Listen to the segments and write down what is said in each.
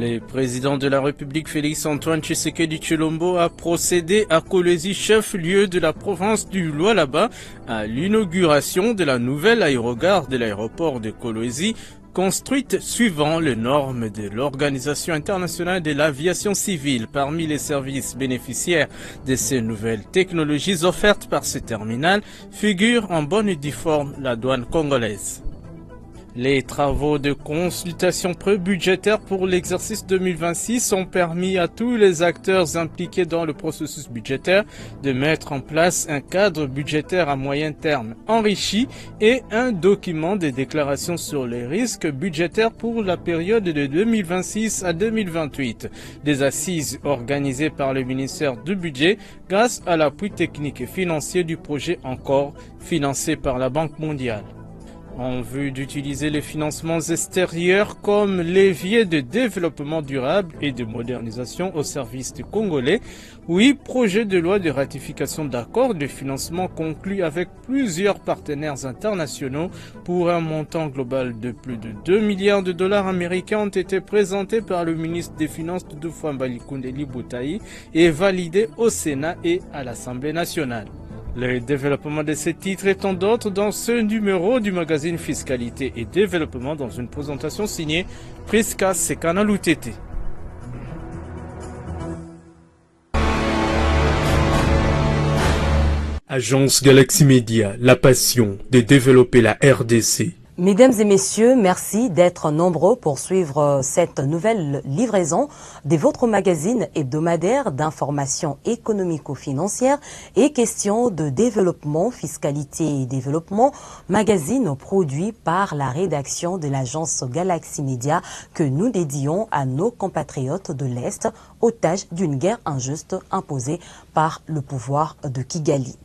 Le président de la République Félix Antoine Tshisekedi Tshilombo a procédé à Kolwezi, chef-lieu de la province du Lualaba, à l'inauguration de la nouvelle aérogare de l'aéroport de Kolwezi, construite suivant les normes de l'Organisation internationale de l'aviation civile. Parmi les services bénéficiaires de ces nouvelles technologies offertes par ce terminal figure en bonne et due forme la douane congolaise. Les travaux de consultation pré-budgétaire pour l'exercice 2026 ont permis à tous les acteurs impliqués dans le processus budgétaire de mettre en place un cadre budgétaire à moyen terme enrichi et un document de déclaration sur les risques budgétaires pour la période de 2026 à 2028. Des assises organisées par le ministère du Budget grâce à l'appui technique et financier du projet encore financé par la Banque mondiale. En vue d'utiliser les financements extérieurs comme levier de développement durable et de modernisation au service des Congolais, 8 projets de loi de ratification d'accords de financement conclus avec plusieurs partenaires internationaux pour un montant global de plus de 2 milliards de dollars américains ont été présentés par le ministre des Finances Doudou Fwambali Koundeli Boutaï et validés au Sénat et à l'Assemblée nationale. Le développement de ces titres et tant d'autres dans ce numéro du magazine Fiscalité et Développement dans une présentation signée Priska Sekana Lutete. Agence Galaxy Media, la passion de développer la RDC. Mesdames et messieurs, merci d'être nombreux pour suivre cette nouvelle livraison de votre magazine hebdomadaire d'information économico-financière et questions de développement, fiscalité et développement, magazine produit par la rédaction de l'agence Galaxy Media que nous dédions à nos compatriotes de l'Est, otages d'une guerre injuste imposée par le pouvoir de Kigali.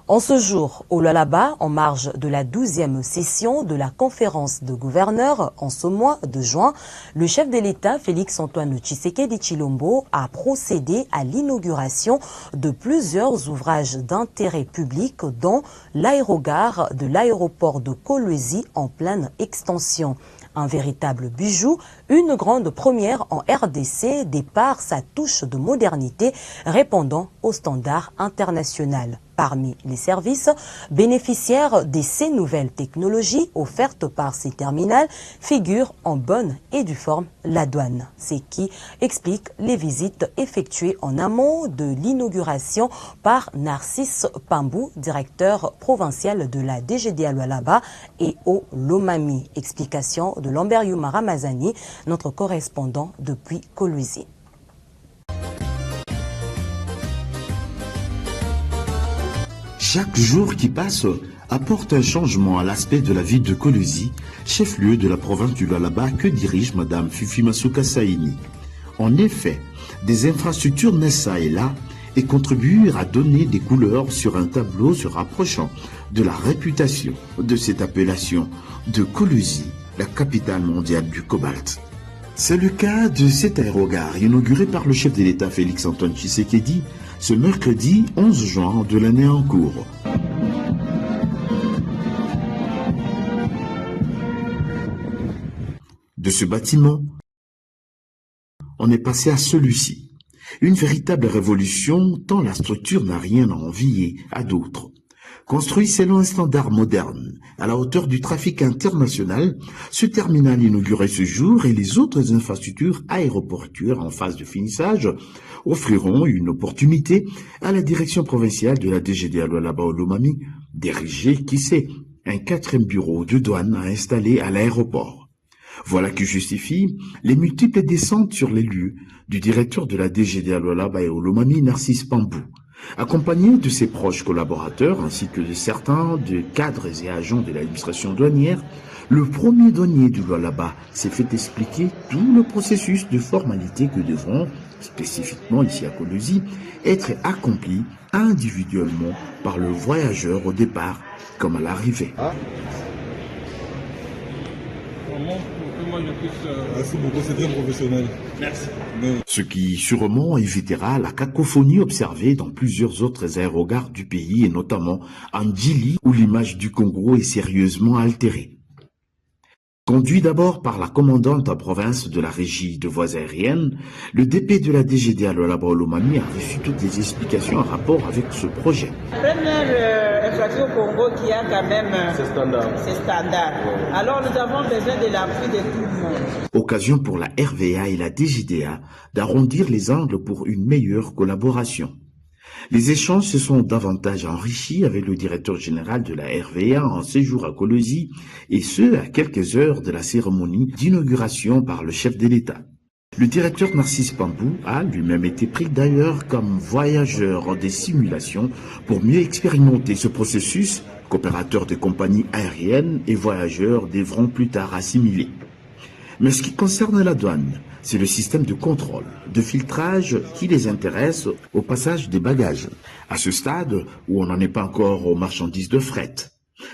En ce jour, au Lualaba, en marge de la 12e session de la conférence de gouverneurs en ce mois de juin, le chef de l'État, Félix Antoine Tshisekedi Tshilombo, a procédé à l'inauguration de plusieurs ouvrages d'intérêt public, dont l'aérogare de l'aéroport de Kolwezi en pleine extension. Un véritable bijou, une grande première en RDC, de par sa touche de modernité répondant aux standards internationaux. Parmi les services bénéficiaires de ces nouvelles technologies offertes par ces terminals figure en bonne et due forme la douane. C'est qui explique les visites effectuées en amont de l'inauguration par Narcisse Pambou, directeur provincial de la DGDA Lualaba et au Lomami. Explication de Lambert Yuma Ramazani, notre correspondant depuis Kolwezi. Chaque jour qui passe apporte un changement à l'aspect de la ville de Kolwezi, chef-lieu de la province du Lualaba que dirige Madame Fifi Masuka Saini. En effet, des infrastructures naissent ça et là et contribuent à donner des couleurs sur un tableau se rapprochant de la réputation de cette appellation de Kolwezi, la capitale mondiale du cobalt. C'est le cas de cette aérogare inaugurée par le chef de l'État Félix Antoine Tshisekedi ce mercredi 11 juin de l'année en cours. De ce bâtiment, on est passé à celui-ci. Une véritable révolution tant la structure n'a rien à envier à d'autres. Construit selon un standard moderne, à la hauteur du trafic international, ce terminal inauguré ce jour et les autres infrastructures aéroportuaires en phase de finissage offriront une opportunité à la direction provinciale de la DGDA Lualaba au Lomami d'ériger, qui sait, un 4e bureau de douane à installer à l'aéroport. Voilà qui justifie les multiples descentes sur les lieux du directeur de la DGDA Lualaba et au Lomami, Narcisse Pambou, accompagné de ses proches collaborateurs ainsi que de certains des cadres et agents de l'administration douanière. Le premier douanier du Lualaba s'est fait expliquer tout le processus de formalité que devront, spécifiquement ici à Kolwezi, être accomplis individuellement par le voyageur au départ comme à l'arrivée. Merci beaucoup, c'est très professionnel. Merci. Ce qui sûrement évitera la cacophonie observée dans plusieurs autres aérogares du pays et notamment en Djili où l'image du Congo est sérieusement altérée. Conduit d'abord par la commandante en province de la régie de voies aériennes, le DP de la DGDA Lualaba Olomami a reçu toutes les explications en rapport avec ce projet. La première infraction au Congo qui a quand même c'est standard. Alors nous avons besoin de l'appui de tout le monde. Occasion pour la RVA et la DGDA d'arrondir les angles pour une meilleure collaboration. Les échanges se sont davantage enrichis avec le directeur général de la RVA en séjour à Colosi, et ce, à quelques heures de la cérémonie d'inauguration par le chef de l'État. Le directeur Narcisse Pambou a lui-même été pris d'ailleurs comme voyageur des simulations pour mieux expérimenter ce processus qu'opérateurs de compagnies aériennes et voyageurs devront plus tard assimiler. Mais ce qui concerne la douane, c'est le système de contrôle, de filtrage qui les intéresse au passage des bagages. À ce stade où on n'en est pas encore aux marchandises de fret.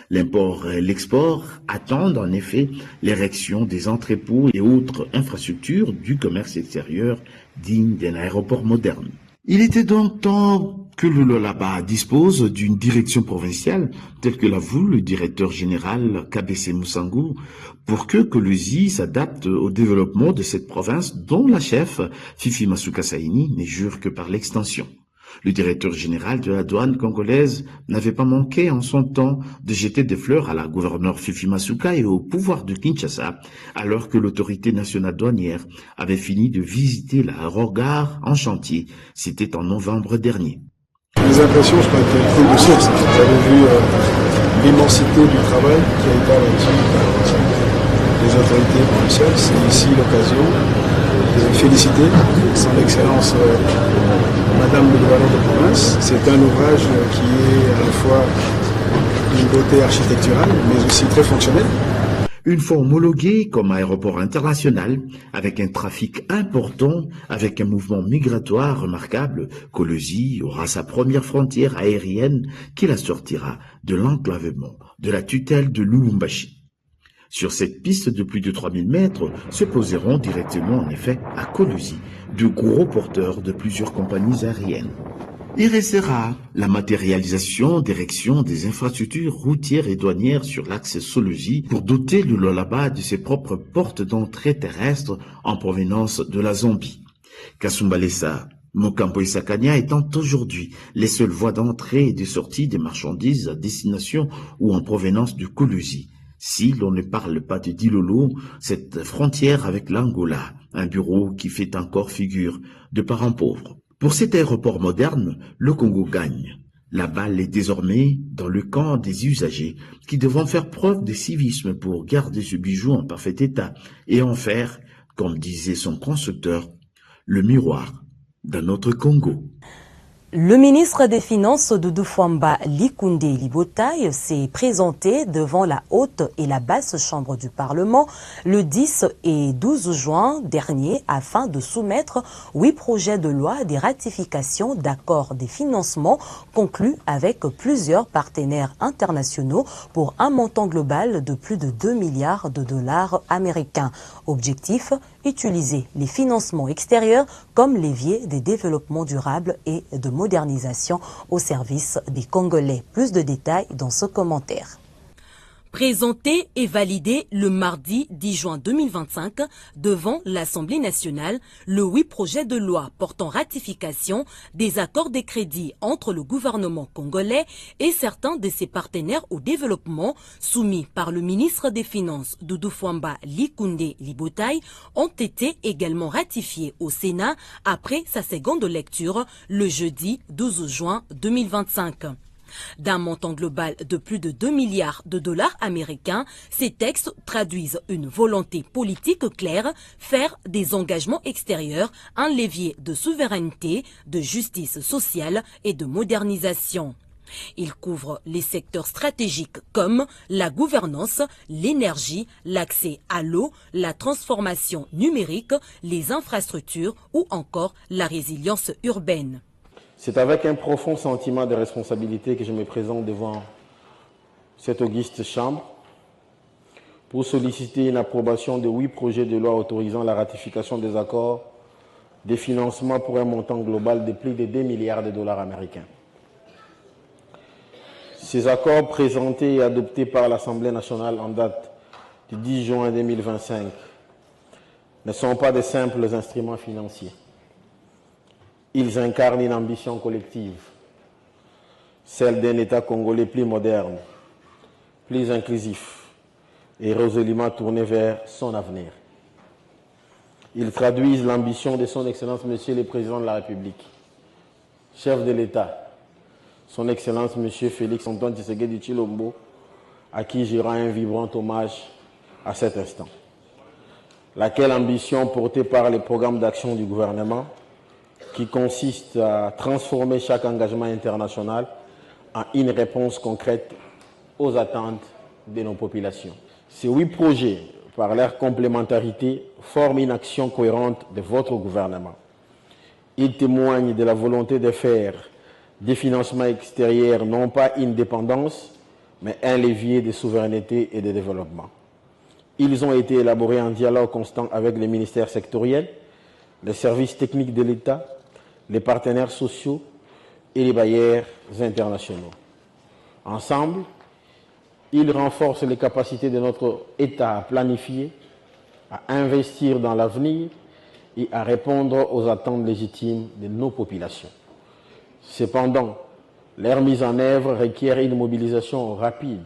L'import et l'export attendent en effet l'érection des entrepôts et autres infrastructures du commerce extérieur digne d'un aéroport moderne. Il était donc temps que le Lualaba dispose d'une direction provinciale, telle que l'a voulu le directeur général KBC Mousangou, pour que Colosi s'adapte au développement de cette province dont la chef, Fifi Masuka Saini, n'est jure que par l'extension. Le directeur général de la douane congolaise n'avait pas manqué en son temps de jeter des fleurs à la gouverneure Fifi Masuka et au pouvoir de Kinshasa, alors que l'autorité nationale douanière avait fini de visiter l'aérogare en chantier. C'était en novembre dernier. Les impressions, je crois qu'elles coulent de source. Vous avez vu l'immensité du travail qui a été abattu par les autorités provinciales. C'est ici l'occasion de féliciter son Excellence Madame le gouverneur de province. C'est un ouvrage qui est à la fois d'une beauté architecturale, mais aussi très fonctionnel. Une fois homologué comme aéroport international, avec un trafic important, avec un mouvement migratoire remarquable, Colosi aura sa première frontière aérienne qui la sortira de l'enclavement, de la tutelle de Lubumbashi. Sur cette piste de plus de 3000 mètres se poseront directement en effet à Colosi de gros porteurs de plusieurs compagnies aériennes. Il restera la matérialisation d'érection des infrastructures routières et douanières sur l'axe Solosi pour doter le Lualaba de ses propres portes d'entrée terrestres en provenance de la Zambie. Kasumbalesa, Mokambo et Sakania étant aujourd'hui les seules voies d'entrée et de sortie des marchandises à destination ou en provenance de Colosi. Si l'on ne parle pas de Dilolo, cette frontière avec l'Angola, un bureau qui fait encore figure de parents pauvres. Pour cet aéroport moderne, le Congo gagne. La balle est désormais dans le camp des usagers qui devront faire preuve de civisme pour garder ce bijou en parfait état et en faire, comme disait son constructeur, le miroir d'un autre Congo. Le ministre des Finances Doudou Fwamba Likunde Libotaï s'est présenté devant la haute et la basse chambre du Parlement le 10 et 12 juin dernier afin de soumettre 8 projets de loi des ratifications d'accords des financements conclus avec plusieurs partenaires internationaux pour un montant global de plus de 2 milliards de dollars américains. Objectif, utiliser les financements extérieurs comme levier des développements durables et de modernisation au service des Congolais. Plus de détails dans ce commentaire. Présenté et validé le mardi 10 juin 2025 devant l'Assemblée nationale, le 8 projet de loi portant ratification des accords de crédit entre le gouvernement congolais et certains de ses partenaires au développement soumis par le ministre des Finances Doudou Fwamba Likunde Libotaï ont été également ratifiés au Sénat après sa seconde lecture le jeudi 12 juin 2025. D'un montant global de plus de 2 milliards de dollars américains, ces textes traduisent une volonté politique claire, faire des engagements extérieurs un levier de souveraineté, de justice sociale et de modernisation. Il couvre les secteurs stratégiques comme la gouvernance, l'énergie, l'accès à l'eau, la transformation numérique, les infrastructures ou encore la résilience urbaine. C'est avec un profond sentiment de responsabilité que je me présente devant cette auguste chambre pour solliciter une approbation de 8 projets de loi autorisant la ratification des accords des financements pour un montant global de plus de 2 milliards de dollars américains. Ces accords présentés et adoptés par l'Assemblée nationale en date du 10 juin 2025 ne sont pas de simples instruments financiers. Ils incarnent une ambition collective, celle d'un État congolais plus moderne, plus inclusif et résolument tourné vers son avenir. Ils traduisent l'ambition de son Excellence Monsieur le Président de la République, chef de l'État, son Excellence Monsieur Félix Antoine Tshisekedi Tshilombo, à qui je rends un vibrant hommage à cet instant. Laquelle ambition portée par les programmes d'action du gouvernement qui consiste à transformer chaque engagement international en une réponse concrète aux attentes de nos populations. Ces 8 projets, par leur complémentarité, forment une action cohérente de votre gouvernement. Ils témoignent de la volonté de faire des financements extérieurs non pas une dépendance, mais un levier de souveraineté et de développement. Ils ont été élaborés en dialogue constant avec les ministères sectoriels, les services techniques de l'État, les partenaires sociaux et les bailleurs internationaux. Ensemble, ils renforcent les capacités de notre État à planifier, à investir dans l'avenir et à répondre aux attentes légitimes de nos populations. Cependant, leur mise en œuvre requiert une mobilisation rapide,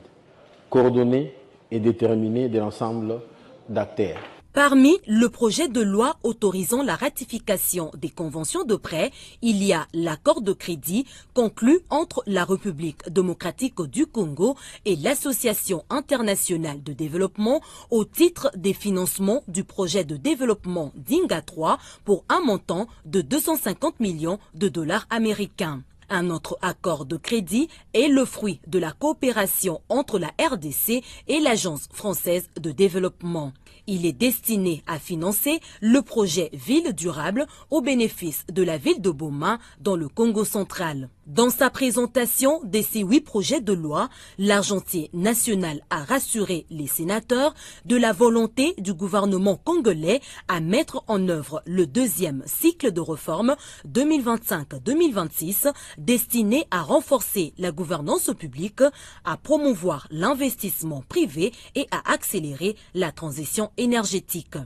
coordonnée et déterminée de l'ensemble d'acteurs. Parmi le projet de loi autorisant la ratification des conventions de prêt, il y a l'accord de crédit conclu entre la République démocratique du Congo et l'Association internationale de développement au titre des financements du projet de développement d'Inga 3 pour un montant de 250 millions de dollars américains. Un autre accord de crédit est le fruit de la coopération entre la RDC et l'Agence française de développement. Il est destiné à financer le projet Ville durable au bénéfice de la ville de Boma dans le Congo central. Dans sa présentation de ces 8 projets de loi, l'Argentier national a rassuré les sénateurs de la volonté du gouvernement congolais à mettre en œuvre le 2e cycle de réforme 2025-2026 destiné à renforcer la gouvernance publique, à promouvoir l'investissement privé et à accélérer la transition énergétique.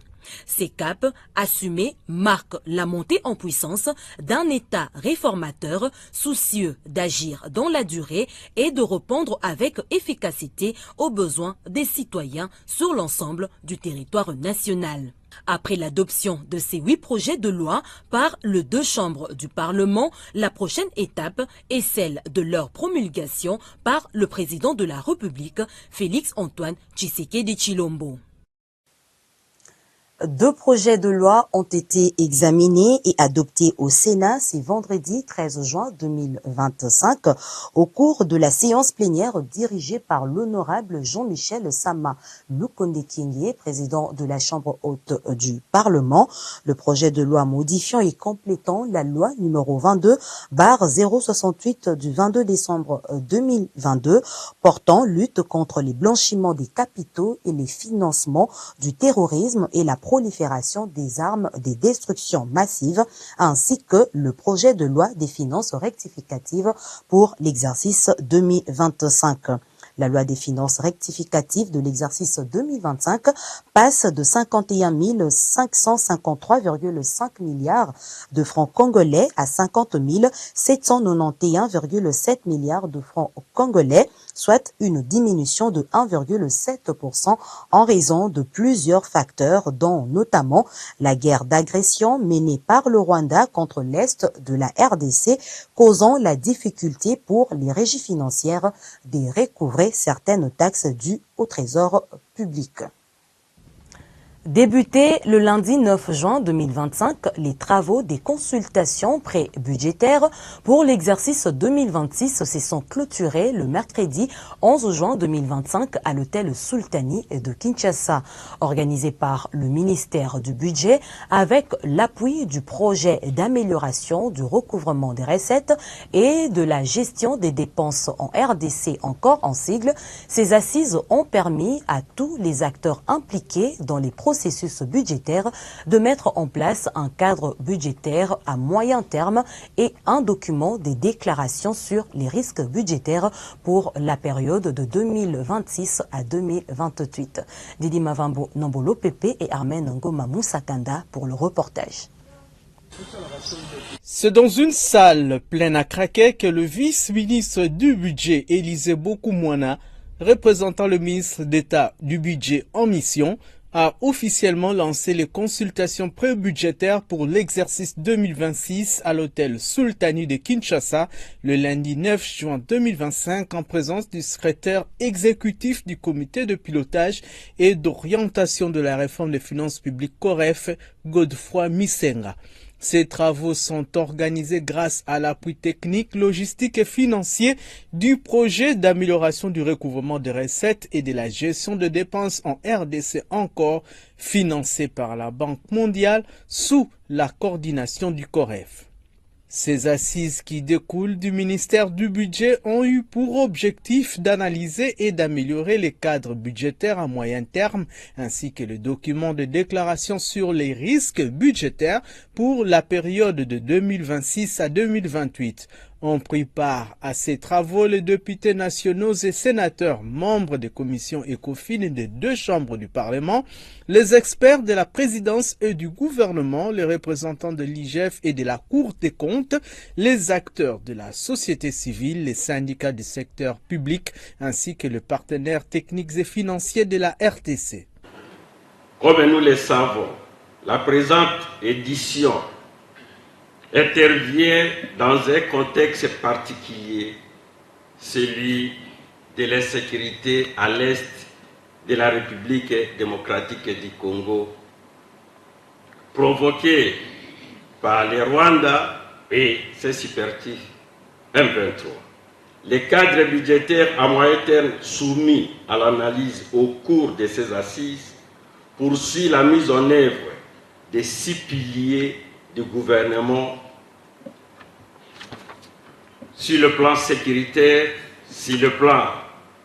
Ces caps assumés marquent la montée en puissance d'un État réformateur soucieux d'agir dans la durée et de répondre avec efficacité aux besoins des citoyens sur l'ensemble du territoire national. Après l'adoption de ces 8 projets de loi par les 2 chambres du Parlement, la prochaine étape est celle de leur promulgation par le président de la République, Félix Antoine Tshisekedi Tshilombo. 2 projets de loi ont été examinés et adoptés au Sénat ce vendredi 13 juin 2025 au cours de la séance plénière dirigée par l'honorable Jean-Michel Sama Lukonde-Kienge, président de la Chambre haute du Parlement. Le projet de loi modifiant et complétant la loi numéro 22/068 du 22 décembre 2022 portant lutte contre les blanchiments des capitaux et les financements du terrorisme et la prolifération des armes des destructions massives, ainsi que le projet de loi des finances rectificatives pour l'exercice 2025. La loi des finances rectificatives de l'exercice 2025 passe de 51 553,5 milliards de francs congolais à 50 791,7 milliards de francs congolais, soit une diminution de 1,7% en raison de plusieurs facteurs, dont notamment la guerre d'agression menée par le Rwanda contre l'Est de la RDC, causant la difficulté pour les régies financières de recouvrer certaines taxes dues au trésor public. Débutés le lundi 9 juin 2025, les travaux des consultations pré-budgétaires pour l'exercice 2026 se sont clôturés le mercredi 11 juin 2025 à l'hôtel Sultani de Kinshasa, organisé par le ministère du Budget avec l'appui du projet d'amélioration du recouvrement des recettes et de la gestion des dépenses en RDC, encore en sigle. Ces assises ont permis à tous les acteurs impliqués dans les processus processus budgétaire, de mettre en place un cadre budgétaire à moyen terme et un document des déclarations sur les risques budgétaires pour la période de 2026 à 2028. Didi Mavambo Nombolo Pepe et Armen Ngoma Moussakanda pour le reportage. C'est dans une salle pleine à craquer que le vice-ministre du budget, Élisée Bokoumouana, représentant le ministre d'État du budget en mission, a officiellement lancé les consultations pré-budgétaires pour l'exercice 2026 à l'hôtel Sultani de Kinshasa le lundi 9 juin 2025 en présence du secrétaire exécutif du comité de pilotage et d'orientation de la réforme des finances publiques COREF, Godefroy Misenga. Ces travaux sont organisés grâce à l'appui technique, logistique et financier du projet d'amélioration du recouvrement des recettes et de la gestion de dépenses en RDC encore, financé par la Banque mondiale sous la coordination du COREF. Ces assises qui découlent du ministère du Budget ont eu pour objectif d'analyser et d'améliorer les cadres budgétaires à moyen terme ainsi que le document de déclaration sur les risques budgétaires pour la période de 2026 à 2028. Ont pris part à ces travaux les députés nationaux et sénateurs, membres des commissions ECOFIN et des deux chambres du Parlement, les experts de la présidence et du gouvernement, les représentants de l'IGF et de la Cour des comptes, les acteurs de la société civile, les syndicats du secteur public, ainsi que les partenaires techniques et financiers de la RTC. Comme nous le savons, la présente édition intervient dans un contexte particulier, celui de l'insécurité à l'est de la République démocratique du Congo, provoquée par les Rwandais et ses supertifs M23. Les cadres budgétaires à moyen terme soumis à l'analyse au cours de ces assises poursuivent la mise en œuvre des 6 piliers du gouvernement sur le plan sécuritaire, sur le plan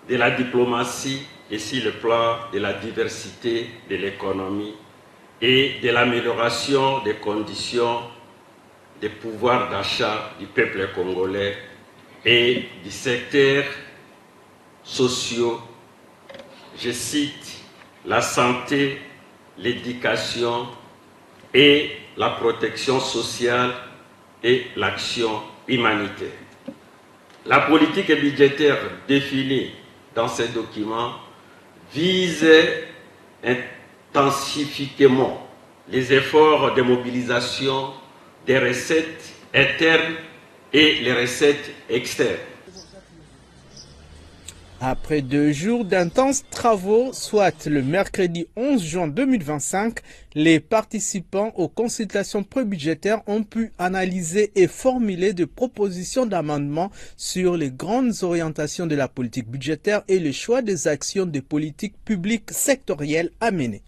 de la diplomatie et sur le plan de la diversité de l'économie et de l'amélioration des conditions de pouvoir d'achat du peuple congolais et du secteur social. Je cite la santé, l'éducation et la protection sociale et l'action humanitaire. La politique budgétaire définie dans ces documents vise intensifiquement les efforts de mobilisation des recettes internes et les recettes externes. Après 2 jours d'intenses travaux, soit le mercredi 11 juin 2025, les participants aux consultations pré-budgétaires ont pu analyser et formuler des propositions d'amendements sur les grandes orientations de la politique budgétaire et le choix des actions des politiques publiques sectorielles à mener.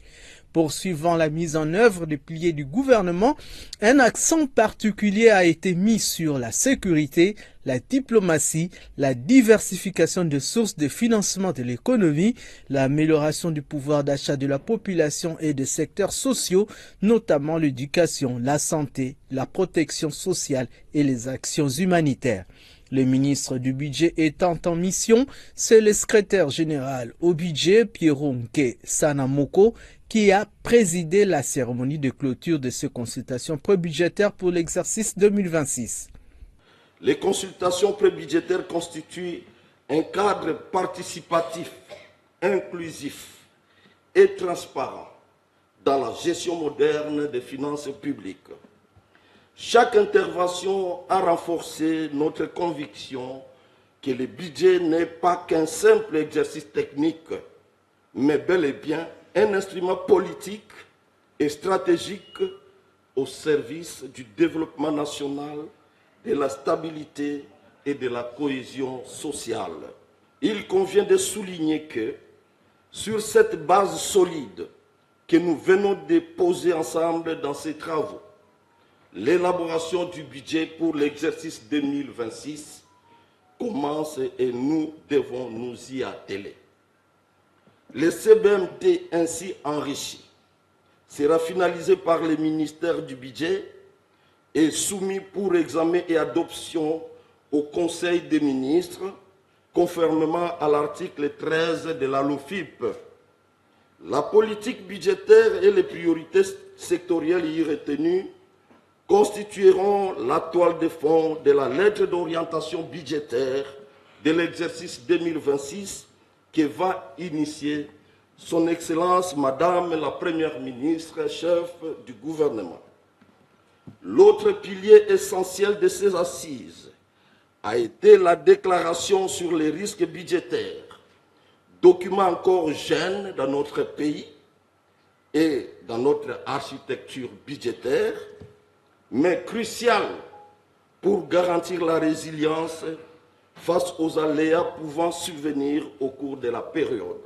Poursuivant la mise en œuvre des piliers du gouvernement, un accent particulier a été mis sur la sécurité, la diplomatie, la diversification des sources de financement de l'économie, l'amélioration du pouvoir d'achat de la population et des secteurs sociaux, notamment l'éducation, la santé, la protection sociale et les actions humanitaires. Le ministre du Budget étant en mission, c'est le secrétaire général au budget, Pierrot Nke Sanamoko, qui a présidé la cérémonie de clôture de ces consultations pré-budgétaires pour l'exercice 2026. Les consultations pré-budgétaires constituent un cadre participatif, inclusif et transparent dans la gestion moderne des finances publiques. Chaque intervention a renforcé notre conviction que le budget n'est pas qu'un simple exercice technique, mais bel et bien un instrument politique et stratégique au service du développement national, de la stabilité et de la cohésion sociale. Il convient de souligner que, sur cette base solide que nous venons de poser ensemble dans ces travaux, l'élaboration du budget pour l'exercice 2026 commence et nous devons nous y atteler. Le CBMT ainsi enrichi sera finalisé par les ministères du budget et soumis pour examen et adoption au Conseil des ministres, conformément à l'article 13 de la LOFIP. La politique budgétaire et les priorités sectorielles y retenues constitueront la toile de fond de la lettre d'orientation budgétaire de l'exercice 2026 que va initier Son Excellence Madame la Première ministre, chef du gouvernement. L'autre pilier essentiel de ces assises a été la déclaration sur les risques budgétaires, document encore jeune dans notre pays et dans notre architecture budgétaire, mais crucial pour garantir la résilience face aux aléas pouvant survenir au cours de la période.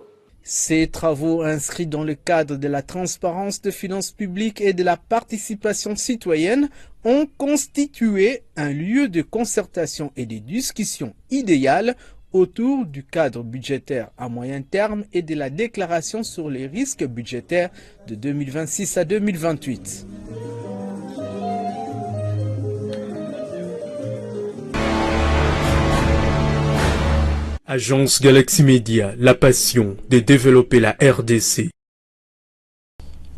Ces travaux inscrits dans le cadre de la transparence de finances publiques et de la participation citoyenne ont constitué un lieu de concertation et de discussion idéal autour du cadre budgétaire à moyen terme et de la déclaration sur les risques budgétaires de 2026 à 2028. Agence Galaxy Media, la passion de développer la RDC.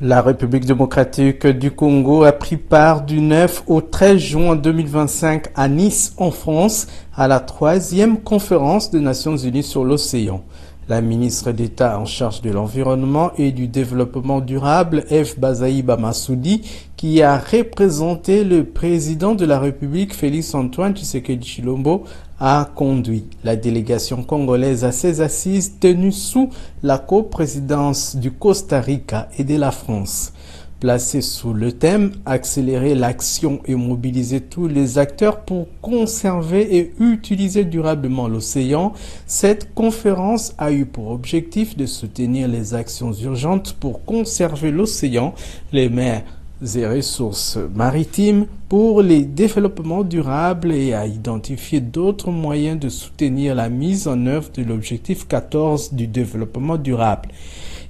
La République démocratique du Congo a pris part du 9 au 13 juin 2025 à Nice, en France, à la 3e conférence des Nations Unies sur l'océan. La ministre d'État en charge de l'environnement et du développement durable, F. Bazaïba Massoudi, qui a représenté le président de la République, Félix-Antoine Tshisekedi Tshilombo, a conduit la délégation congolaise à ces assises tenues sous la coprésidence du Costa Rica et de la France. Placée sous le thème « Accélérer l'action et mobiliser tous les acteurs pour conserver et utiliser durablement l'océan », cette conférence a eu pour objectif de soutenir les actions urgentes pour conserver l'océan, les mers et ressources maritimes pour les développements durables et à identifier d'autres moyens de soutenir la mise en œuvre de l'objectif 14 du développement durable.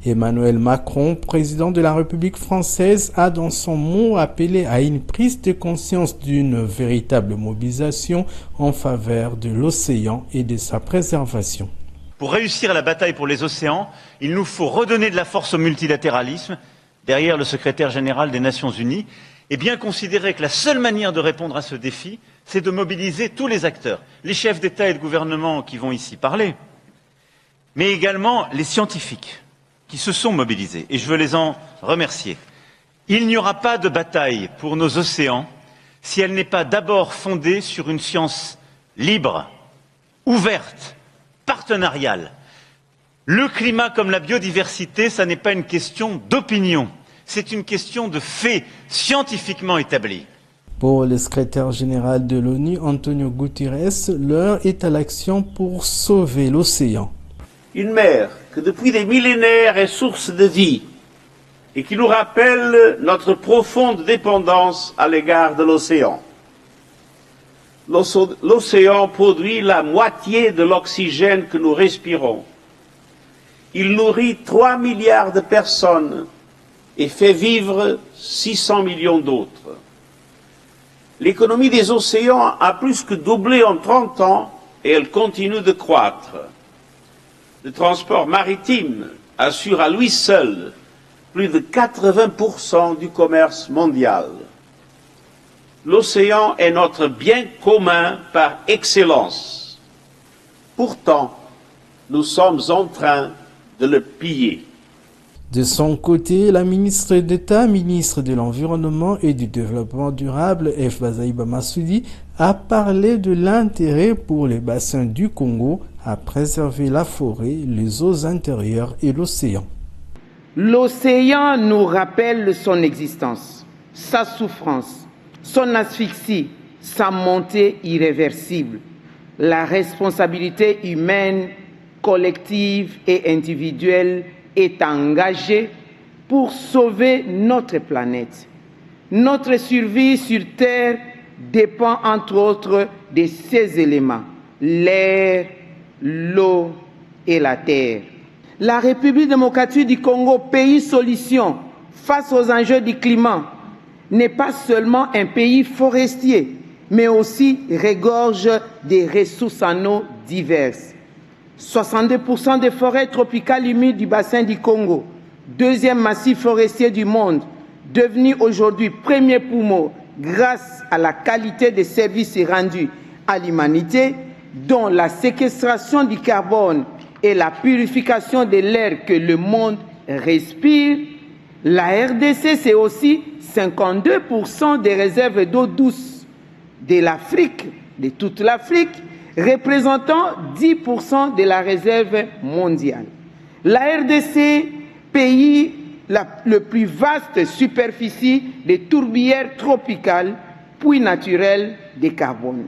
Emmanuel Macron, président de la République française, a dans son mot appelé à une prise de conscience d'une véritable mobilisation en faveur de l'océan et de sa préservation. Pour réussir la bataille pour les océans, il nous faut redonner de la force au multilatéralisme, derrière le secrétaire général des Nations Unies, et bien considérer que la seule manière de répondre à ce défi, c'est de mobiliser tous les acteurs, les chefs d'État et de gouvernement qui vont ici parler, mais également les scientifiques qui se sont mobilisés, et je veux les en remercier. Il n'y aura pas de bataille pour nos océans si elle n'est pas d'abord fondée sur une science libre, ouverte, partenariale. Le climat comme la biodiversité, ça n'est pas une question d'opinion, c'est une question de faits scientifiquement établis. Pour le secrétaire général de l'ONU, Antonio Guterres, l'heure est à l'action pour sauver l'océan. Une mer que depuis des millénaires est source de vie et qui nous rappelle notre profonde dépendance à l'égard de l'océan. L'océan produit la moitié de l'oxygène que nous respirons. Il nourrit 3 milliards de personnes et fait vivre 600 millions d'autres. L'économie des océans a plus que doublé en 30 ans et elle continue de croître. Le transport maritime assure à lui seul plus de 80% du commerce mondial. L'océan est notre bien commun par excellence. Pourtant, nous sommes en train de le piller. De son côté, la ministre d'État, ministre de l'Environnement et du Développement durable, F. Bazaïba Massoudi, a parlé de l'intérêt pour les bassins du Congo à préserver la forêt, les eaux intérieures et l'océan. L'océan nous rappelle son existence, sa souffrance, son asphyxie, sa montée irréversible, la responsabilité humaine, collective et individuelle est engagée pour sauver notre planète. Notre survie sur Terre dépend entre autres de ces éléments, l'air, l'eau et la terre. La République démocratique du Congo, pays solution, face aux enjeux du climat, n'est pas seulement un pays forestier, mais aussi regorge des ressources en eau diverses. 62% des forêts tropicales humides du bassin du Congo, deuxième massif forestier du monde, devenu aujourd'hui premier poumon grâce à la qualité des services rendus à l'humanité, dont la séquestration du carbone et la purification de l'air que le monde respire. La RDC, c'est aussi 52% des réserves d'eau douce de l'Afrique, de toute l'Afrique, représentant 10% de la réserve mondiale. La RDC, pays le plus vaste superficie de tourbières tropicales, puits naturels de carbone.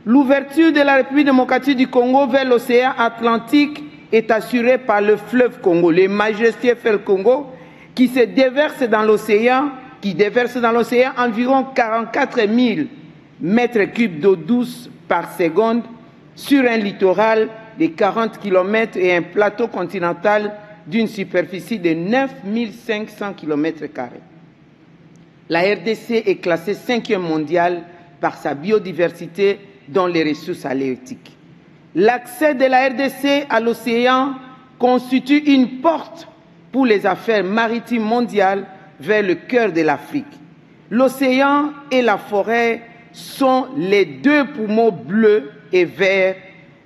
L'ouverture de la République démocratique du Congo vers l'océan Atlantique est assurée par le fleuve Congo, le majestueux fleuve Congo, qui déverse dans l'océan environ 44 000 mètres cubes d'eau douce par seconde sur un littoral de 40 km et un plateau continental d'une superficie de 9 500 km². La RDC est classée 5e mondiale par sa biodiversité dont les ressources halieutiques. L'accès de la RDC à l'océan constitue une porte pour les affaires maritimes mondiales vers le cœur de l'Afrique. L'océan et la forêt sont les deux poumons bleus et verts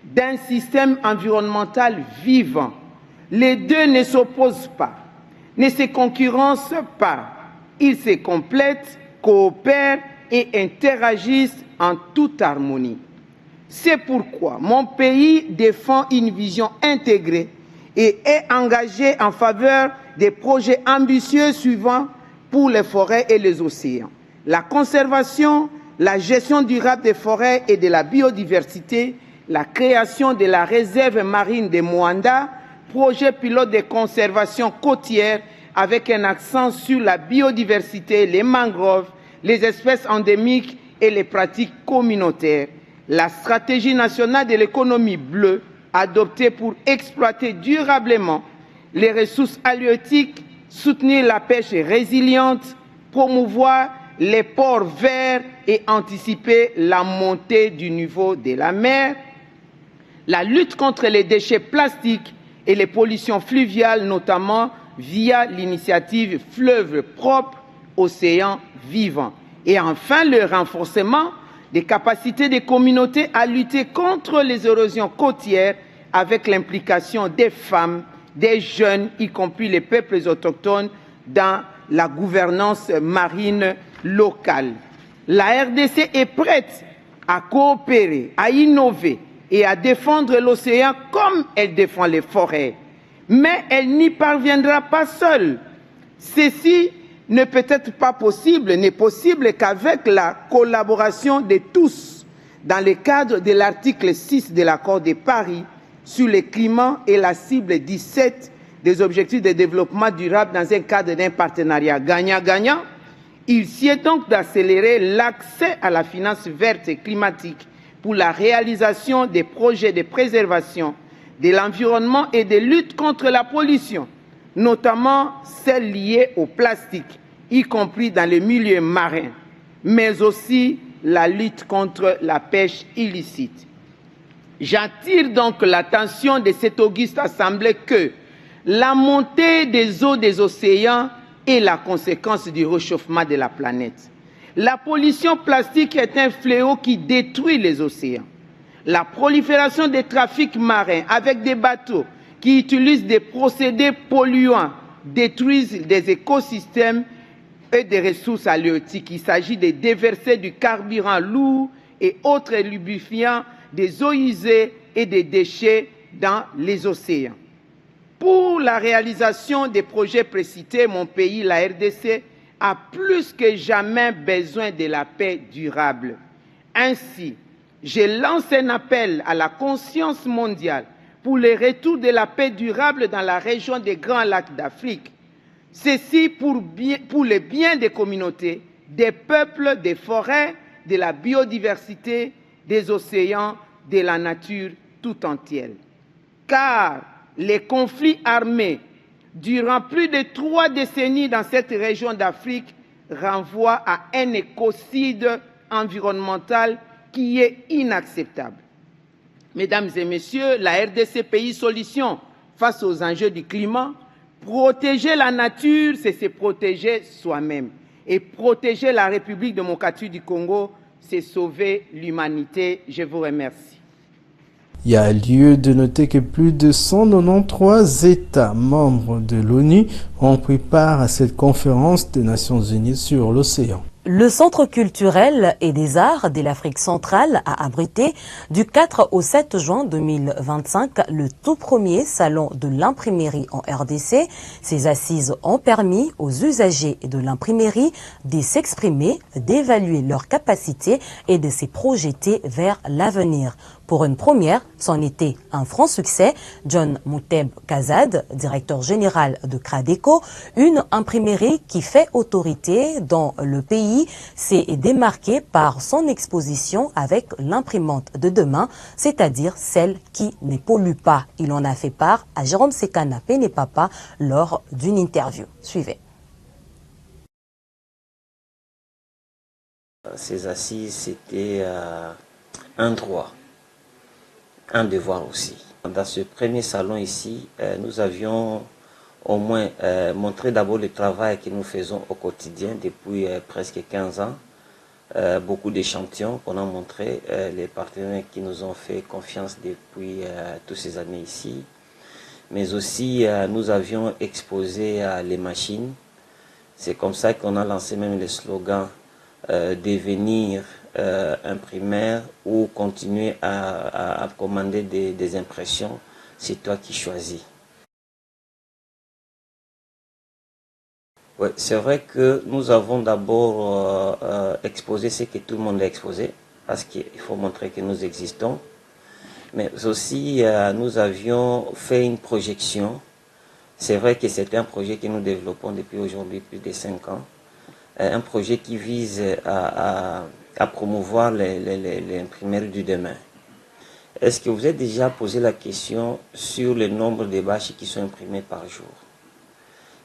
d'un système environnemental vivant. Les deux ne s'opposent pas, ne se concurrencent pas. Ils se complètent, coopèrent et interagissent en toute harmonie. C'est pourquoi mon pays défend une vision intégrée et est engagé en faveur des projets ambitieux suivants pour les forêts et les océans. La conservation, la gestion durable des forêts et de la biodiversité, la création de la réserve marine de Moanda, projet pilote de conservation côtière avec un accent sur la biodiversité, les mangroves, les espèces endémiques et les pratiques communautaires. La stratégie nationale de l'économie bleue adoptée pour exploiter durablement les ressources halieutiques, soutenir la pêche résiliente, promouvoir les ports verts et anticiper la montée du niveau de la mer, la lutte contre les déchets plastiques et les pollutions fluviales, notamment via l'initiative Fleuves propres, océans vivants. Et enfin, le renforcement des capacités des communautés à lutter contre les érosions côtières avec l'implication des femmes, des jeunes, y compris les peuples autochtones, dans la gouvernance marine locale. La RDC est prête à coopérer, à innover et à défendre l'océan comme elle défend les forêts. Mais elle n'y parviendra pas seule. Ceci n'est peut-être pas possible, n'est possible qu'avec la collaboration de tous dans le cadre de l'article 6 de l'accord de Paris sur le climat et la cible 17 des objectifs de développement durable dans un cadre d'un partenariat gagnant-gagnant. Il sied donc d'accélérer l'accès à la finance verte et climatique pour la réalisation des projets de préservation de l'environnement et de lutte contre la pollution, notamment celles liées au plastique, y compris dans les milieux marins, mais aussi la lutte contre la pêche illicite. J'attire donc l'attention de cette auguste assemblée que la montée des eaux des océans est la conséquence du réchauffement de la planète. La pollution plastique est un fléau qui détruit les océans. La prolifération des trafics marins avec des bateaux qui utilisent des procédés polluants détruisent des écosystèmes et des ressources halieutiques. Il s'agit de déverser du carburant lourd et autres lubrifiants, des eaux usées et des déchets dans les océans. Pour la réalisation des projets précités, mon pays, la RDC, a plus que jamais besoin de la paix durable. Ainsi, je lance un appel à la conscience mondiale pour le retour de la paix durable dans la région des Grands Lacs d'Afrique. Ceci pour le bien des communautés, des peuples, des forêts, de la biodiversité, des océans, de la nature tout entière. Car les conflits armés durant plus de 3 décennies dans cette région d'Afrique renvoie à un écocide environnemental qui est inacceptable. Mesdames et messieurs, la RDC pays solution face aux enjeux du climat. Protéger la nature, c'est se protéger soi-même. Et protéger la République démocratique du Congo, c'est sauver l'humanité. Je vous remercie. Il y a lieu de noter que plus de 193 États membres de l'ONU ont pris part à cette conférence des Nations Unies sur l'océan. Le Centre culturel et des arts de l'Afrique centrale a abrité du 4 au 7 juin 2025 le tout premier salon de l'imprimerie en RDC. Ces assises ont permis aux usagers de l'imprimerie de s'exprimer, d'évaluer leurs capacités et de se projeter vers l'avenir. Pour une première, c'en était un franc succès. John Mouteb Kazad, directeur général de Cradeco, une imprimerie qui fait autorité dans le pays, s'est démarqué par son exposition avec l'imprimante de demain, c'est-à-dire celle qui ne pollue pas. Il en a fait part à Jérôme Sekana Penepapa lors d'une interview. Suivez. Ces assises, c'était un droit, un devoir aussi. Dans ce premier salon ici, nous avions au moins montré d'abord le travail que nous faisons au quotidien depuis presque 15 ans. Beaucoup d'échantillons qu'on a montré, les partenaires qui nous ont fait confiance depuis toutes ces années ici. Mais aussi, nous avions exposé les machines. C'est comme ça qu'on a lancé même le slogan devenir imprimaire ou continuer à commander des impressions, c'est toi qui choisis. Ouais, c'est vrai que nous avons d'abord exposé ce que tout le monde a exposé, parce qu'il faut montrer que nous existons, mais aussi nous avions fait une projection. C'est vrai que c'est un projet que nous développons depuis aujourd'hui plus de 5 ans, un projet qui vise à promouvoir l'imprimerie du demain. Est-ce que vous avez déjà posé la question sur le nombre de bâches qui sont imprimées par jour?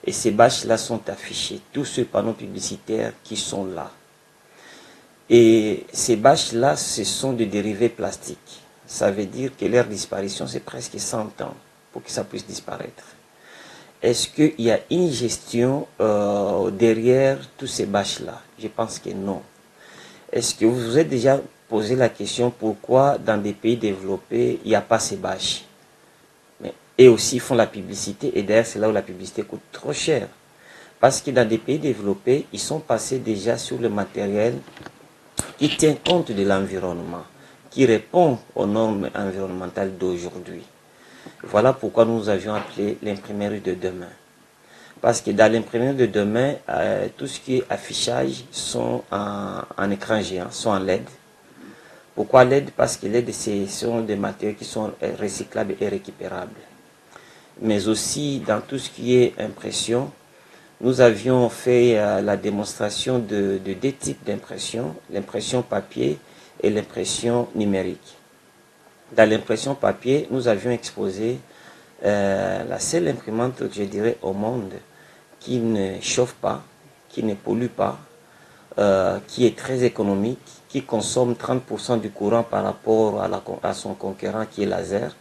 Et ces bâches-là sont affichées, tous ces panneaux publicitaires qui sont là. Et ces bâches-là, ce sont des dérivés plastiques. Ça veut dire que leur disparition, c'est presque 100 ans pour que ça puisse disparaître. Est-ce qu'il y a une gestion derrière tous ces bâches-là? Je pense que non. Est-ce que vous vous êtes déjà posé la question pourquoi dans des pays développés, il n'y a pas ces bâches? Et aussi, ils font la publicité, et d'ailleurs, c'est là où la publicité coûte trop cher. Parce que dans des pays développés, ils sont passés déjà sur le matériel qui tient compte de l'environnement, qui répond aux normes environnementales d'aujourd'hui. Voilà pourquoi nous avions appelé l'imprimerie de demain. Parce que dans l'imprimerie de demain, tout ce qui est affichage sont en écran géant, sont en LED. Pourquoi LED? Parce que LED, ce sont des matériaux qui sont recyclables et récupérables. Mais aussi dans tout ce qui est impression, nous avions fait la démonstration de 2 types d'impression, l'impression papier et l'impression numérique. Dans l'impression papier, nous avions exposé la seule imprimante, je dirais, au monde qui ne chauffe pas, qui ne pollue pas, qui est très économique, qui consomme 30% du courant par rapport à son concurrent qui est laser,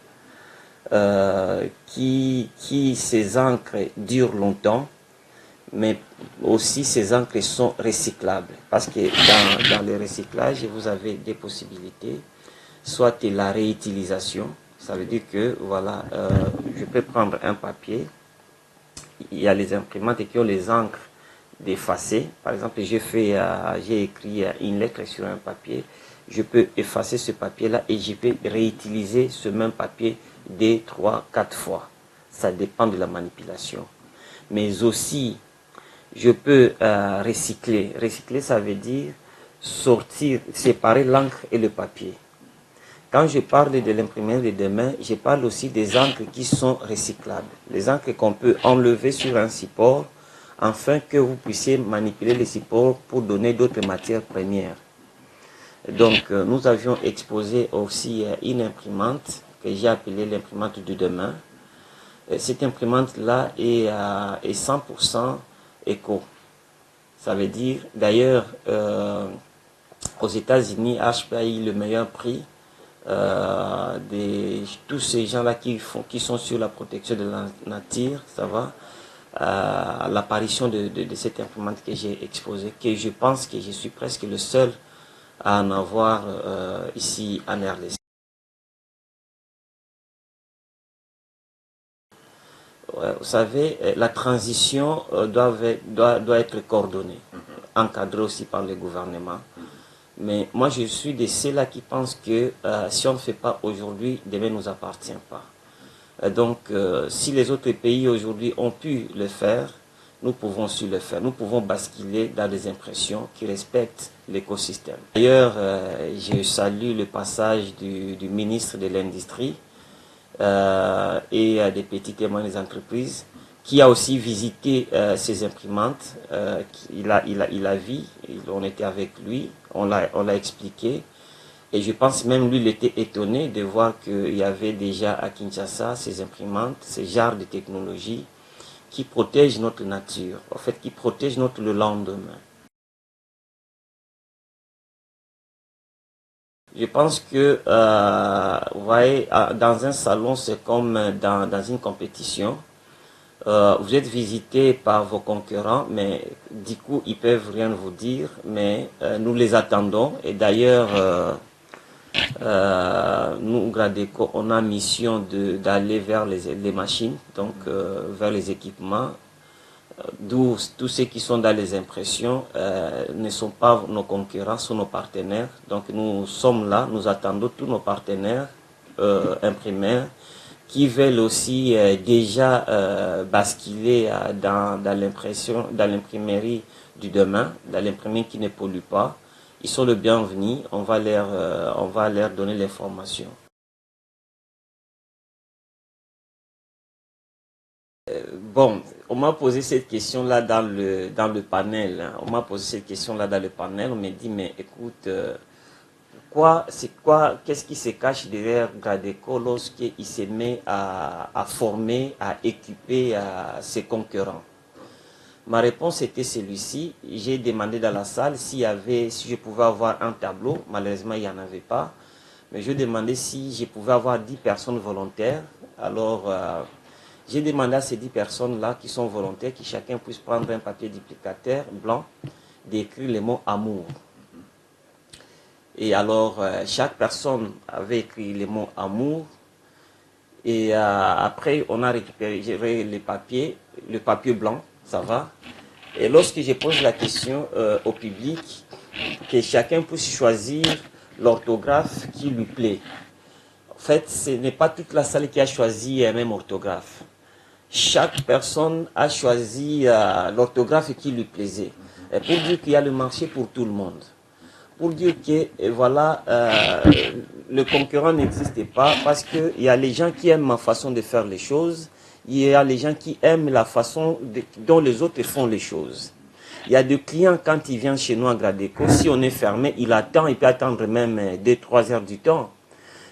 qui ces encres durent longtemps, mais aussi ces encres sont recyclables. Parce que dans le recyclage, vous avez des possibilités, soit la réutilisation, ça veut dire que voilà, je peux prendre un papier, il y a les imprimantes qui ont les encres d'effacer. Par exemple, j'ai écrit une lettre sur un papier, je peux effacer ce papier-là et je peux réutiliser ce même papier 2, 3, 4 fois. Ça dépend de la manipulation. Mais aussi, je peux recycler. Recycler, ça veut dire sortir, séparer l'encre et le papier. Quand je parle de l'imprimerie de demain, je parle aussi des encres qui sont recyclables. Les encres qu'on peut enlever sur un support, afin que vous puissiez manipuler les supports pour donner d'autres matières premières. Donc, nous avions exposé aussi une imprimante que j'ai appelée l'imprimante du demain, cette imprimante-là est 100% éco. Ça veut dire, d'ailleurs, aux États-Unis, HP a eu le meilleur prix de tous ces gens-là qui sont sur la protection de la nature, ça va, l'apparition de cette imprimante que j'ai exposée, que je pense que je suis presque le seul à en avoir ici en RDC. Vous savez, la transition doit être coordonnée, encadrée aussi par le gouvernement. Mais moi, je suis de ceux-là qui pensent que si on ne fait pas aujourd'hui, demain ne nous appartient pas. Donc, si les autres pays aujourd'hui ont pu le faire, nous pouvons aussi le faire. Nous pouvons basculer dans des impressions qui respectent l'écosystème. D'ailleurs, je salue le passage du ministre de l'Industrie et des petites et moyennes entreprises, qui a aussi visité ces imprimantes. Il a vu, on était avec lui, on l'a expliqué. Et je pense même lui, il était étonné de voir qu'il y avait déjà à Kinshasa ces imprimantes, ces genres de technologies qui protègent notre nature, en fait, qui protègent le lendemain. Je pense que, vous voyez, dans un salon, c'est comme dans une compétition. Vous êtes visité par vos concurrents, mais du coup, ils peuvent rien vous dire, mais nous les attendons. Et d'ailleurs, nous, Gradeco, on a mission d'aller vers les machines, donc vers les équipements, d'où tous ceux qui sont dans les impressions ne sont pas nos concurrents, sont nos partenaires. Donc nous sommes là, nous attendons tous nos partenaires imprimeurs qui veulent aussi déjà basculer dans l'imprimerie du demain, dans l'imprimerie qui ne pollue pas. Ils sont le bienvenu, on va leur donner l'information. Bon, on m'a posé cette question-là dans le panel. Hein. On m'a posé cette question-là dans le panel. On m'a dit, mais écoute, qu'est-ce qui se cache derrière Gradeco lorsqu'il se met à former, à équiper ses concurrents? Ma réponse était celui-ci. J'ai demandé dans la salle si je pouvais avoir un tableau. Malheureusement, il n'y en avait pas. Mais je demandais si je pouvais avoir 10 personnes volontaires. Alors, j'ai demandé à ces 10 personnes-là qui sont volontaires, que chacun puisse prendre un papier duplicateur blanc, d'écrire le mot amour. Et alors, chaque personne avait écrit le mot amour. Et après, on a récupéré le papier blanc, ça va. Et lorsque je pose la question au public, que chacun puisse choisir l'orthographe qui lui plaît. En fait, ce n'est pas toute la salle qui a choisi un même orthographe. Chaque personne a choisi l'orthographe qui lui plaisait. Et pour dire qu'il y a le marché pour tout le monde. Pour dire que voilà, le concurrent n'existe pas parce qu'il y a les gens qui aiment ma façon de faire les choses. Il y a les gens qui aiment la façon dont les autres font les choses. Il y a des clients, quand ils viennent chez nous à Gradeco, si on est fermé, il peut attendre même 2-3 heures du temps.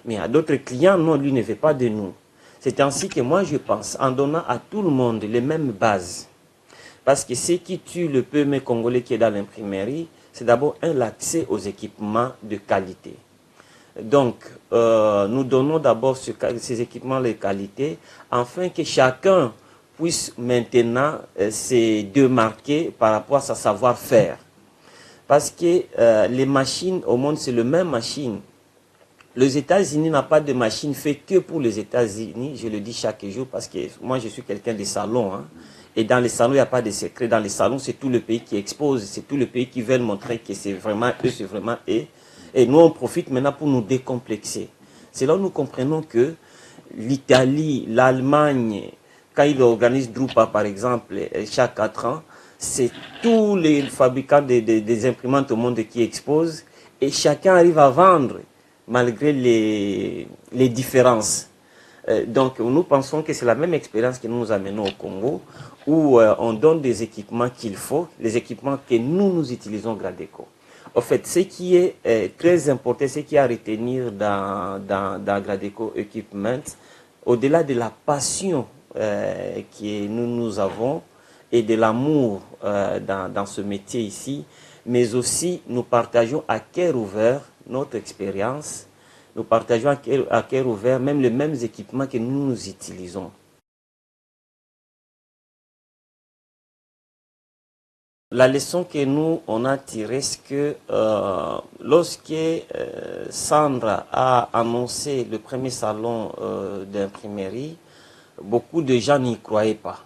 Mais il y a d'autres clients, non, lui ne veut pas de nous. C'est ainsi que moi je pense, en donnant à tout le monde les mêmes bases. Parce que ce qui tue le peuple congolais qui est dans l'imprimerie, c'est d'abord l'accès aux équipements de qualité. Donc, nous donnons d'abord ces équipements de qualité, afin que chacun puisse maintenant se démarquer par rapport à sa savoir-faire. Parce que les machines au monde, c'est la même machine. Les États-Unis n'ont pas de machine faite que pour les États-Unis, je le dis chaque jour, parce que moi je suis quelqu'un des salons. Hein. Et dans les salons, il n'y a pas de secret. Dans les salons, c'est tout le pays qui expose, c'est tout le pays qui veut montrer que c'est vraiment eux, c'est vraiment eux. Et nous, on profite maintenant pour nous décomplexer. C'est là où nous comprenons que l'Italie, l'Allemagne, quand ils organisent Drupa, par exemple, chaque 4 ans, c'est tous les fabricants des imprimantes au monde qui exposent et chacun arrive à vendre malgré les différences. Donc, nous pensons que c'est la même expérience que nous amenons au Congo, où on donne des équipements qu'il faut, les équipements que nous utilisons Gradeco. En fait, ce qui est très important, ce qui est à retenir dans Gradeco Equipment, au-delà de la passion que nous avons et de l'amour dans ce métier ici, mais aussi nous partageons à cœur ouvert notre expérience, nous partageons à cœur ouvert même les mêmes équipements que nous utilisons. La leçon que nous, on a tirée, c'est que lorsque Sandra a annoncé le premier salon d'imprimerie, beaucoup de gens n'y croyaient pas.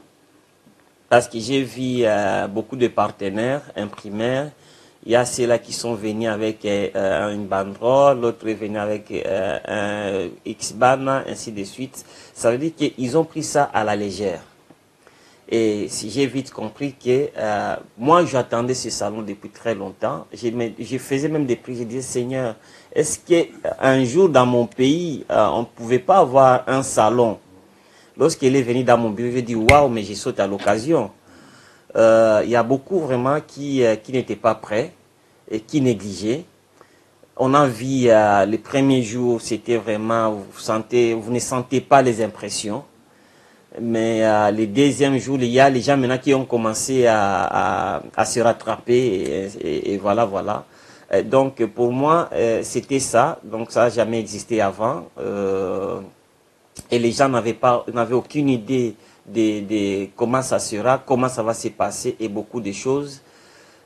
Parce que j'ai vu beaucoup de partenaires imprimeurs. Il y a ceux-là qui sont venus avec une banderole, l'autre est venu avec un X-Ban, ainsi de suite. Ça veut dire qu'ils ont pris ça à la légère. Et si j'ai vite compris que moi, j'attendais ce salon depuis très longtemps. Je faisais même des prières. Je disais, Seigneur, est-ce qu'un jour dans mon pays, on ne pouvait pas avoir un salon? Lorsqu'il est venu dans mon bureau, j'ai dit, waouh, mais j'ai sauté à l'occasion. Il y a beaucoup vraiment qui n'étaient pas prêts et qui négligeaient. On a vu les premiers jours, c'était vraiment, vous ne sentez pas les impressions. Mais les deuxièmes jours, il y a les gens maintenant qui ont commencé à se rattraper et voilà. Donc pour moi, c'était ça. Donc ça n'a jamais existé avant. Et les gens n'avaient aucune idée de comment ça sera, comment ça va se passer et beaucoup de choses.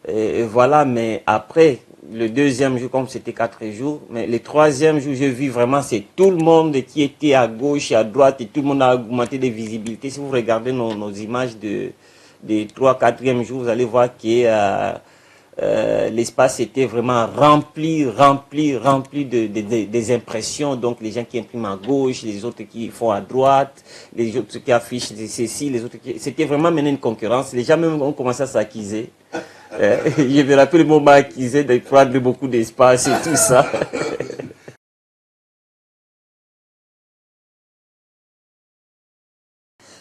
Et voilà, mais après, le deuxième jour, comme c'était 4 jours, mais le troisième jour, j'ai vu vraiment, c'est tout le monde qui était à gauche et à droite et tout le monde a augmenté de visibilité. Si vous regardez nos images de 3, 4e jour, vous allez voir que l'espace était vraiment rempli des impressions. Donc les gens qui impriment à gauche, les autres qui font à droite, les autres qui affichent ceci, les autres qui... C'était vraiment mener une concurrence. Les gens même ont commencé à s'acquiser. Je me rappelle le moment acquisé de prendre beaucoup d'espace et tout ça.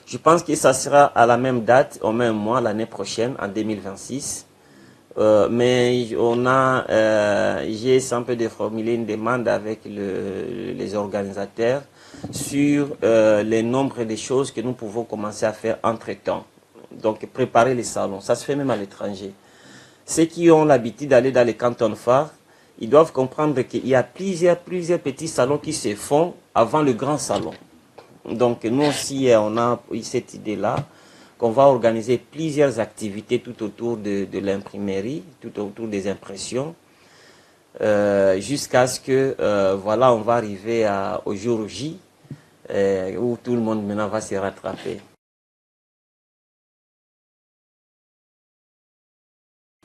Je pense que ça sera à la même date, au même mois, l'année prochaine, en 2026. Mais j'ai essayé de formuler une demande avec les organisateurs sur le nombre de choses que nous pouvons commencer à faire entre-temps. Donc préparer les salons, ça se fait même à l'étranger. Ceux qui ont l'habitude d'aller dans les cantons phares, ils doivent comprendre qu'il y a plusieurs petits salons qui se font avant le grand salon. Donc nous aussi, on a eu cette idée-là, qu'on va organiser plusieurs activités tout autour de l'imprimerie, tout autour des impressions, jusqu'à ce que, voilà, on va arriver au jour J, où tout le monde maintenant va se rattraper.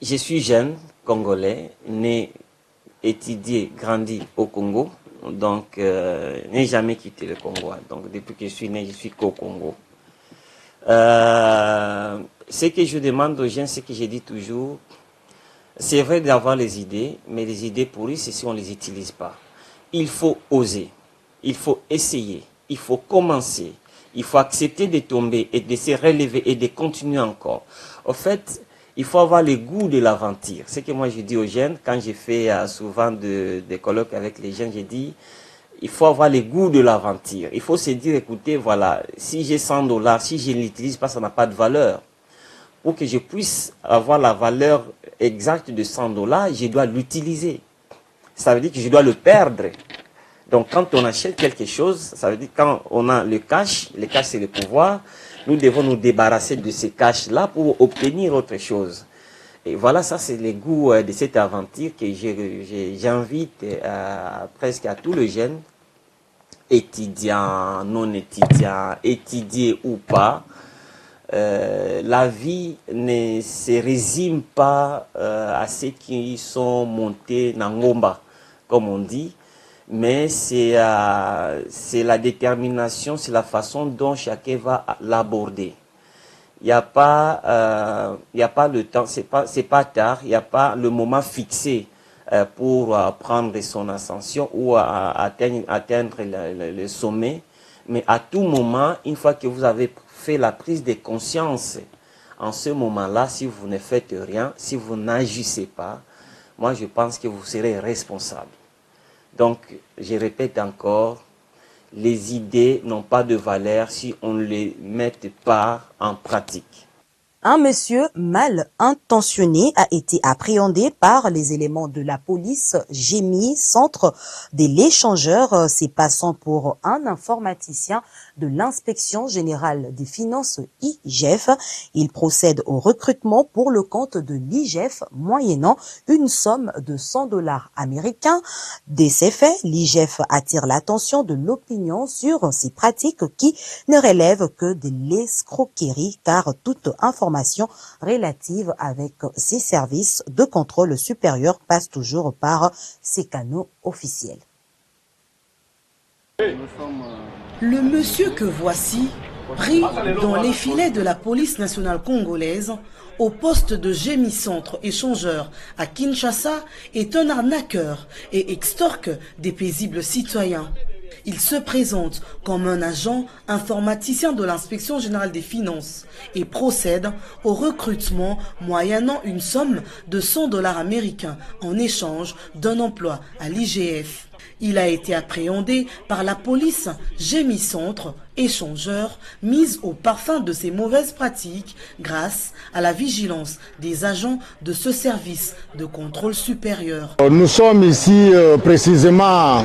Je suis jeune, congolais, né, étudié, grandi au Congo, donc n'ai jamais quitté le Congo. Donc depuis que je suis né, je suis qu'au Congo. Ce que je demande aux jeunes, ce que je dis toujours, c'est vrai d'avoir les idées, mais les idées pourries, c'est si on ne les utilise pas. Il faut oser, il faut essayer, il faut commencer, il faut accepter de tomber et de se relever et de continuer encore. En fait, il faut avoir le goût de l'aventure. C'est que moi je dis aux jeunes, quand j'ai fait souvent des colloques avec les jeunes, j'ai dit, il faut avoir le goût de l'aventure. Il faut se dire, écoutez, voilà, si j'ai $100, si je ne l'utilise pas, ça n'a pas de valeur. Pour que je puisse avoir la valeur exacte de $100, je dois l'utiliser. Ça veut dire que je dois le perdre. Donc quand on achète quelque chose, ça veut dire quand on a le cash c'est le pouvoir, nous devons nous débarrasser de ces cash-là pour obtenir autre chose. Et voilà, ça c'est le goût de cette aventure que j'invite presque à tous les jeunes, étudiants, non étudiants, étudiés ou pas. La vie ne se résume pas à ceux qui sont montés Nangomba, comme on dit, mais c'est la détermination, c'est la façon dont chacun va l'aborder. Il n'y a pas le temps, c'est pas tard, il n'y a pas le moment fixé pour prendre son ascension ou atteindre le sommet, mais à tout moment, une fois que vous avez fait la prise de conscience, en ce moment-là, si vous ne faites rien, si vous n'agissez pas, moi je pense que vous serez responsable. Donc, je répète encore, les idées n'ont pas de valeur si on ne les met pas en pratique. Un monsieur mal intentionné a été appréhendé par les éléments de la police GEMI, centre de l'échangeur, se passant pour un informaticien de l'inspection générale des finances IGF. Il procède au recrutement pour le compte de l'IGF, moyennant une somme de $100 américains. Dès ces faits, l'IGF attire l'attention de l'opinion sur ces pratiques qui ne relèvent que de l'escroquerie, car toute information relative avec ces services de contrôle supérieur passe toujours par ces canaux officiels. Le monsieur que voici, pris dans les filets de la police nationale congolaise, au poste de GEMI Centre échangeur à Kinshasa, est un arnaqueur et extorque des paisibles citoyens. Il se présente comme un agent informaticien de l'inspection générale des finances et procède au recrutement moyennant une somme de $100 américains en échange d'un emploi à l'IGF. Il a été appréhendé par la police GEMI Centre échangeur, mise au parfum de ces mauvaises pratiques grâce à la vigilance des agents de ce service de contrôle supérieur. Nous sommes ici précisément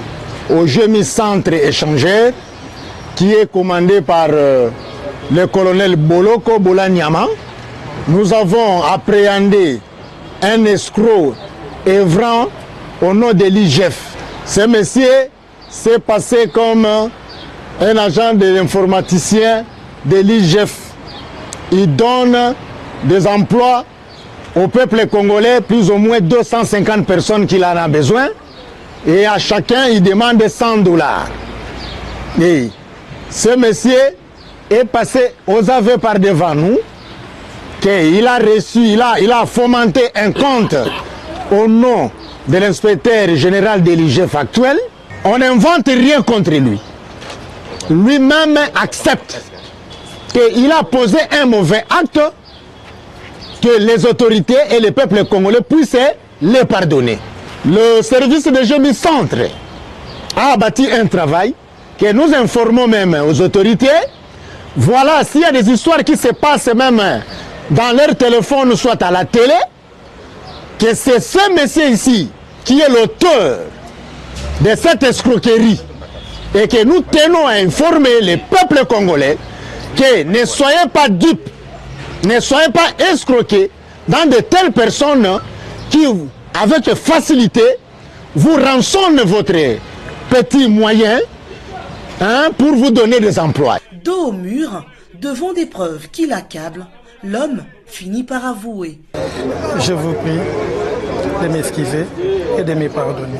au GEMI Centre échangeur qui est commandé par le colonel Boloko Bolanyama. Nous avons appréhendé un escroc œuvrant au nom de l'IGF. Ce monsieur s'est passé comme un agent de l'informaticien de l'IGF. Il donne des emplois au peuple congolais, plus ou moins 250 personnes qu'il en a besoin. Et à chacun, il demande $100. Et ce monsieur est passé aux aveux par devant nous, qu'il a reçu, il a fomenté un compte au nom de l'inspecteur général de l'IGF actuel. On n'invente rien contre lui. Lui-même accepte qu'il a posé un mauvais acte, que les autorités et le peuple congolais puissent le pardonner. Le service de GEMI Centre a bâti un travail que nous informons même aux autorités. Voilà, s'il y a des histoires qui se passent même dans leur téléphone, soit à la télé, que c'est ce monsieur ici qui est l'auteur de cette escroquerie et que nous tenons à informer le peuple congolais que ne soyez pas dupes, ne soyez pas escroqués dans de telles personnes qui, avec facilité, vous rançonnent votre petit moyen pour vous donner des emplois. Dos au mur, devant des preuves qui l'accablent, l'homme finit par avouer. Je vous prie de m'esquiver et de me pardonner.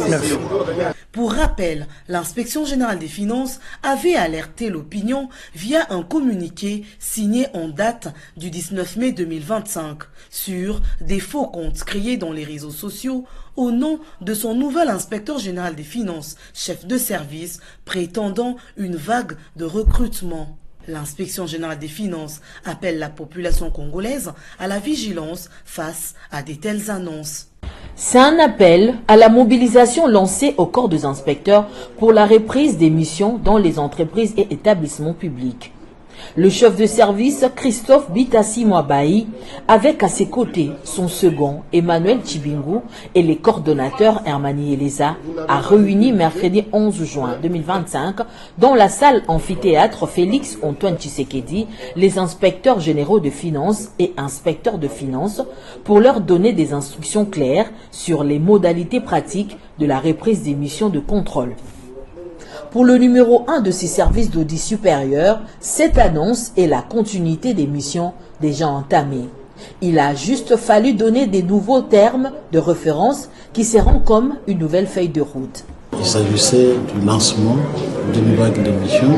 Merci. Pour rappel, l'inspection générale des finances avait alerté l'opinion via un communiqué signé en date du 19 mai 2025 sur des faux comptes créés dans les réseaux sociaux au nom de son nouvel inspecteur général des finances, chef de service, prétendant une vague de recrutement. L'inspection générale des finances appelle la population congolaise à la vigilance face à de telles annonces. C'est un appel à la mobilisation lancée au corps des inspecteurs pour la reprise des missions dans les entreprises et établissements publics. Le chef de service Christophe Bitassi Mwabayi, avec à ses côtés son second Emmanuel Chibingu et les coordonnateurs Hermani Eleza, a réuni mercredi 11 juin 2025 dans la salle amphithéâtre Félix Antoine Tshisekedi les inspecteurs généraux de finances et inspecteurs de finances pour leur donner des instructions claires sur les modalités pratiques de la reprise des missions de contrôle. Pour le numéro 1 de ces services d'audit supérieur, cette annonce est la continuité des missions déjà entamées. Il a juste fallu donner des nouveaux termes de référence qui seront comme une nouvelle feuille de route. Il s'agissait du lancement d'une vague de missions.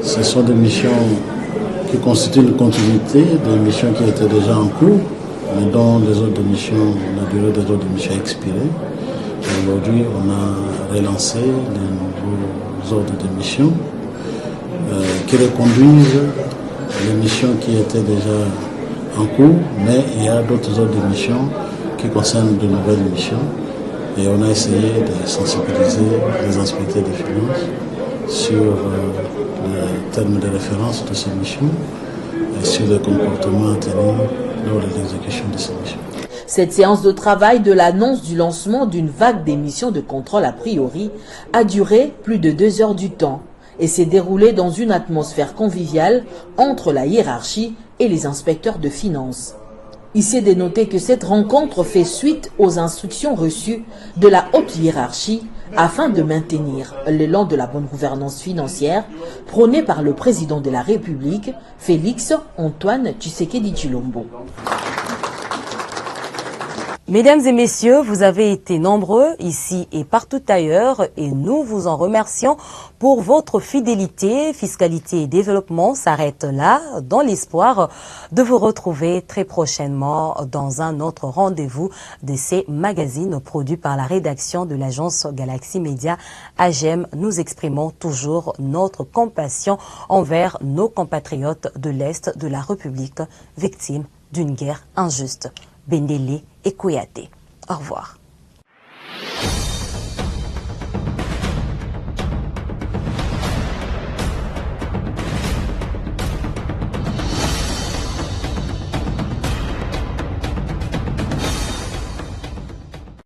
Ce sont des missions qui constituent une continuité des missions qui étaient déjà en cours, mais dont les autres missions, la durée des autres missions a expiré. Aujourd'hui, on a relancé les nouveaux ordres de mission qui reconduisent les missions qui étaient déjà en cours, mais il y a d'autres ordres de mission qui concernent de nouvelles missions Et on a essayé de sensibiliser les inspecteurs des finances sur les termes de référence de ces missions et sur les comportements à tenir lors de l'exécution de ces missions. Cette séance de travail de l'annonce du lancement d'une vague d'émissions de contrôle a priori a duré plus de 2 heures du temps et s'est déroulée dans une atmosphère conviviale entre la hiérarchie et les inspecteurs de finances. Il s'est dénoté que cette rencontre fait suite aux instructions reçues de la haute hiérarchie afin de maintenir l'élan de la bonne gouvernance financière prôné par le président de la République, Félix Antoine Tshisekedi Tshilombo. Mesdames et messieurs, vous avez été nombreux ici et partout ailleurs et nous vous en remercions pour votre fidélité. Fiscalité et développement s'arrête là dans l'espoir de vous retrouver très prochainement dans un autre rendez-vous de ces magazines produits par la rédaction de l'agence Galaxy Media AGEM. Nous exprimons toujours notre compassion envers nos compatriotes de l'Est de la République victimes d'une guerre injuste. Bendele et Kouyaté. Au revoir.